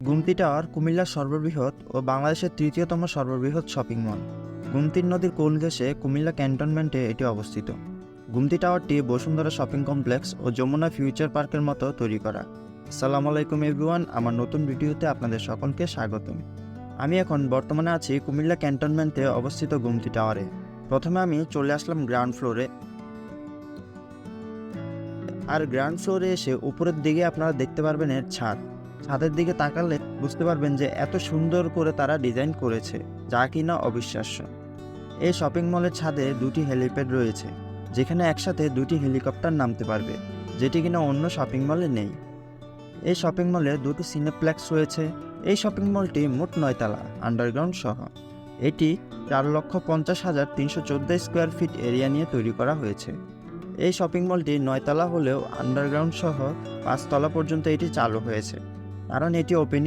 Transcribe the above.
Gumti tower কুমিল্লার সর্ববৃহৎ ও বাংলাদেশের তৃতীয়তম সর্ববৃহৎ শপিং মল। গুমতি নদীর কোল ঘেঁষে কুমিল্লা ক্যান্টনমেন্টে এটি অবস্থিত। গুমতি টাওয়ারটি বসুন্ধরা শপিং কমপ্লেক্স ও যমুনা ফিউচার পার্কের মতো তৈরি করা। আসসালামু আলাইকুম এভরিওয়ান, আমার নতুন ভিডিওতে আপনাদের সকলকে স্বাগতম। আমি এখন বর্তমানে আছি কুমিল্লা ক্যান্টনমেন্টে অবস্থিত গুমতি টাওয়ারে। প্রথমে আমি চলে আসলাম গ্রাউন্ড ফ্লোরে। আর গ্রাউন্ড ফ্লোরে এসে উপরের দিকে আপনারা দেখতে পারবেন এর ছাদ। ছাদের দিকে তাকালে বুঝতে পারবেন যে এত সুন্দর করে তারা ডিজাইন করেছে, যা কিনা অবিশ্বাস্য। এই শপিং মলের ছাদে দুটি হেলিপ্যাড রয়েছে, যেখানে একসাথে দুটি হেলিকপ্টার নামতে পারবে, যেটি কিনা অন্য শপিং মলে নেই। এই শপিং মলে দুটি সিনেপ্লেক্স রয়েছে। এই শপিং মলটি মোট 9 তলা, আন্ডারগ্রাউন্ড সহ। এটি 4,50,314 স্কোয়ার ফিট এরিয়া নিয়ে তৈরি করা হয়েছে। এই শপিং মলটি 9 তলা হলেও আন্ডারগ্রাউন্ড সহ 5 তলা পর্যন্ত এটি চালু হয়েছে, কারণ এটি ওপেনিং